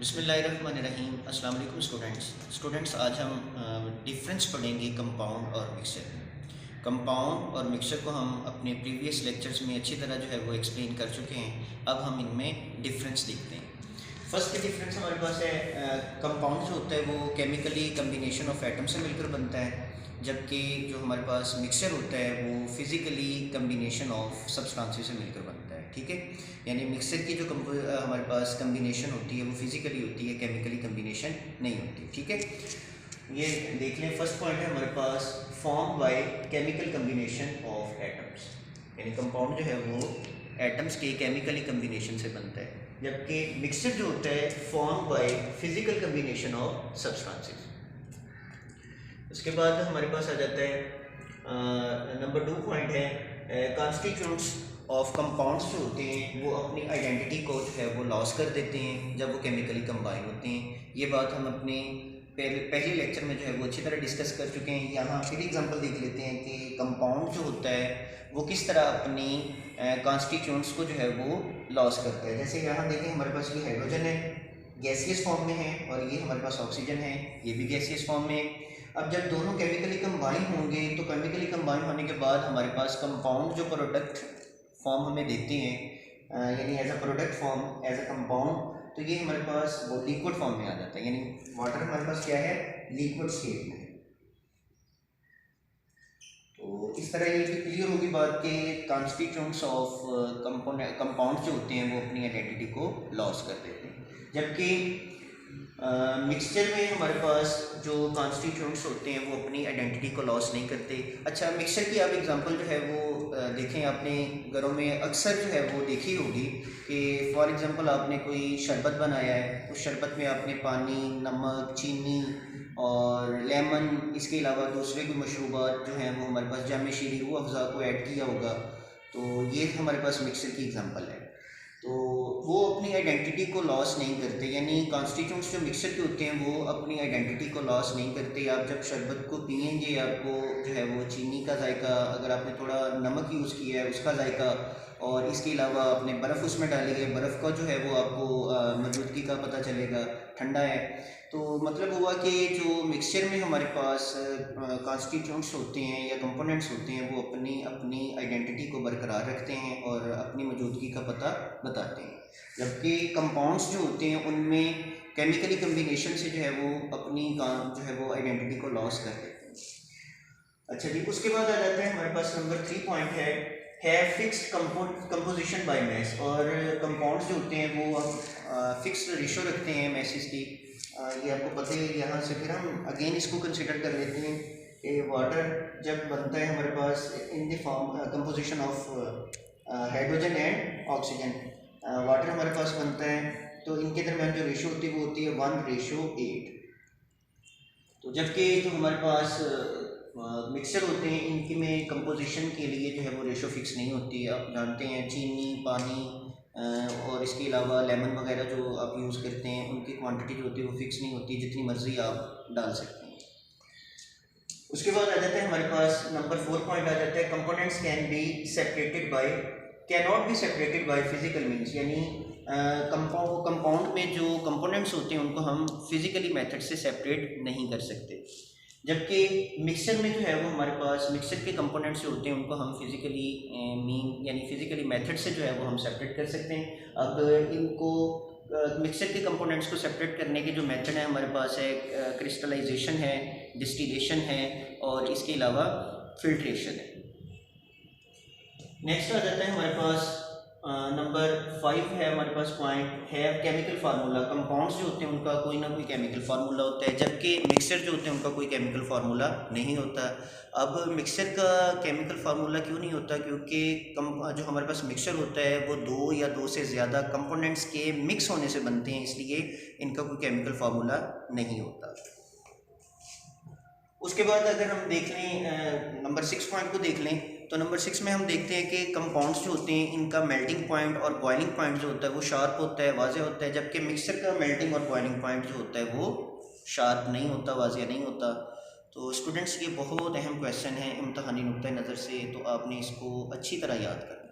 बिस्मिल्लाहिर्रहमानिर्रहीम। अस्सलाम वालेकुम स्टूडेंट्स, आज हम डिफरेंस पढ़ेंगे कंपाउंड और मिक्सर में। कंपाउंड और मिक्सर को हम अपने प्रीवियस लेक्चर्स में अच्छी तरह जो है वो एक्सप्लेन कर चुके हैं। अब हम इनमें डिफरेंस देखते हैं। फर्स्ट डिफरेंस हमारे पास है, कंपाउंड जो होता है वो केमिकली कम्बिनेशन ऑफ एटम से मिलकर बनता है, जबकि जो हमारे पास मिक्सचर होता है वो फिज़िकली कम्बिनेशन ऑफ सब्सटेंसेस से मिलकर बनता है। ठीक है, यानी मिक्सचर की जो हमारे पास कम्बिनेशन होती है वो फिज़िकली होती है, केमिकली कम्बिनेशन नहीं होती। ठीक है, ये देख लें। फर्स्ट पॉइंट है हमारे पास, form by chemical combination of atoms, यानी कंपाउंड जो है वो एटम्स के केमिकली कम्बिनेशन से बनता है, जबकि मिक्सचर जो होता है form by physical combination of substances. उसके बाद हमारे पास आ जाता है नंबर 2 पॉइंट है, कॉन्स्टिट्यूंट्स ऑफ कंपाउंड्स जो होते हैं वो अपनी आइडेंटिटी को जो है वो लॉस कर देते हैं जब वो केमिकली कंबाइन होते हैं। ये बात हम अपने पहले लेक्चर में जो है वो अच्छी तरह डिस्कस कर चुके हैं। यहाँ फिर एग्जांपल देख लेते हैं कि कंपाउंड जो होता है वो किस तरह अपनी कॉन्स्टिट्यूंट्स को जो है वो लॉस करता है। जैसे यहाँ देखें, हमारे पास ये हाइड्रोजन है, गैसियस फॉर्म में है, और ये हमारे पास ऑक्सीजन है, ये भी गैसियस फॉर्म में है। अब जब दोनों केमिकली कंबाइन होंगे तो केमिकली कंबाइन होने के बाद हमारे पास कंपाउंड जो प्रोडक्ट फॉर्म हमें देते हैं, यानी as a product form, as a compound, तो ये हमारे पास वो लिक्विड फॉर्म में आ जाता है। यानी वाटर हमारे पास क्या है, लिक्विड स्टेट में। तो इस तरह ये क्लियर होगी बात कि कॉन्स्टिट्यूंट्स ऑफ कंपाउंड जो होते हैं वो अपनी आइडेंटिटी को लॉस कर देते हैं, जबकि मिक्सचर में हमारे पास जो कॉन्स्टिट्यूंट्स होते हैं वो अपनी आइडेंटिटी को लॉस नहीं करते। अच्छा, मिक्सचर की आप एग्जांपल जो है वो देखें, आपने घरों में अक्सर जो है वो देखी होगी कि फॉर एग्जांपल आपने कोई शरबत बनाया है, उस शरबत में आपने पानी, नमक, चीनी और लेमन, इसके अलावा दूसरे कोई मशरूबात जो हैं वो हमारे पास जाम शीरी, रूह अफ़ज़ा को ऐड किया होगा। तो ये हमारे पास मिक्सचर की एग्जांपल है। तो वो अपनी आइडेंटिटी को लॉस नहीं करते, यानी कॉन्स्टिट्यूंट्स जो मिक्सचर के होते हैं वो अपनी आइडेंटिटी को लॉस नहीं करते। आप जब शरबत को पियेंगे आपको जो है वो चीनी का जायका, अगर आपने थोड़ा नमक यूज़ किया है उसका जायका, और इसके अलावा आपने बर्फ़ उसमें डाली है, बर्फ़ का जो है वो आपको मौजूदगी का पता चलेगा, ठंडा है। तो मतलब हुआ कि जो मिक्सचर में हमारे पास कॉन्स्टिट्यूंट्स होते हैं या कंपोनेंट्स होते हैं वो अपनी अपनी आइडेंटिटी को बरकरार रखते हैं और अपनी मौजूदगी का पता बताते हैं, जबकि कंपाउंड्स जो होते हैं उनमें केमिकली कम्बिनेशन से जो है वो अपनी जो है वो आइडेंटिटी को लॉस कर देते हैं। अच्छा जी, उसके बाद आ जाता है हमारे पास नंबर 3 पॉइंट है फिक्स्ड कंपोजिशन बाय मैस। और कंपाउंड्स जो होते हैं वो हम फिक्स्ड रेशो रखते हैं मैसेस की। ये आपको पता है। यहाँ से फिर हम अगेन इसको कंसिडर कर लेते हैं कि वाटर जब बनता है हमारे पास in the form composition of hydrogen and oxygen, water हमारे पास बनता है, तो इनके दरमियान जो रेशो होती है वो होती है 1:8। तो जबकि जो हमारे पास मिक्सचर होते हैं इनकी में कंपोजिशन के लिए जो है वो रेशो फिक्स नहीं होती है। आप जानते हैं चीनी, पानी और इसके अलावा लेमन वगैरह जो आप यूज़ करते हैं उनकी क्वांटिटी जो होती है वो फिक्स नहीं होती, जितनी मर्ज़ी आप डाल सकते हैं। उसके बाद आ जाता है हमारे पास नंबर 4 पॉइंट आ जाता है, components can not be separated by physical means. यानी कंपाउंड में जो कंपोनेंट्स होते हैं उनको हम फिजिकली मेथड से सेपरेट नहीं कर सकते, जबकि मिक्सचर में जो है वो हमारे पास मिक्सचर के कंपोनेंट्स जो होते हैं उनको हम फिजिकली यानी फिजिकली मेथड से जो है वो हम सेपरेट कर सकते हैं। अब इनको मिक्सचर के कंपोनेंट्स को सेपरेट करने के जो मेथड है हमारे पास है, क्रिस्टलाइजेशन है, डिस्टिलेशन है, और इसके अलावा फिल्ट्रेशन है। नेक्स्ट आ जाता है हमारे पास नंबर 5 है हमारे पास पॉइंट है केमिकल फार्मूला। कंपाउंड्स जो होते हैं उनका कोई ना कोई केमिकल फार्मूला होता है, जबकि मिक्सचर जो होते हैं उनका कोई केमिकल फार्मूला नहीं होता। अब मिक्सचर का केमिकल फार्मूला क्यों नहीं होता? क्योंकि जो हमारे पास मिक्सचर होता है वो 2 या 2 से ज़्यादा कंपोनेंट्स के मिक्स होने से बनते हैं, इसलिए इनका कोई केमिकल फार्मूला नहीं होता। उसके बाद अगर हम देख लें नंबर 6 पॉइंट को देख लें, तो नंबर 6 में हम देखते हैं कि कंपाउंड्स जो होते हैं इनका मेल्टिंग पॉइंट और बॉइलिंग पॉइंट जो होता है वो शार्प होता है, वाज़े होता है, जबकि मिक्सचर का मेल्टिंग और बॉइलिंग पॉइंट जो होता है वो शार्प नहीं होता, वाज़े नहीं होता। तो स्टूडेंट्स ये बहुत अहम क्वेश्चन है इम्तहानी नुक्ते नज़र से, तो आपने इसको अच्छी तरह याद करना है।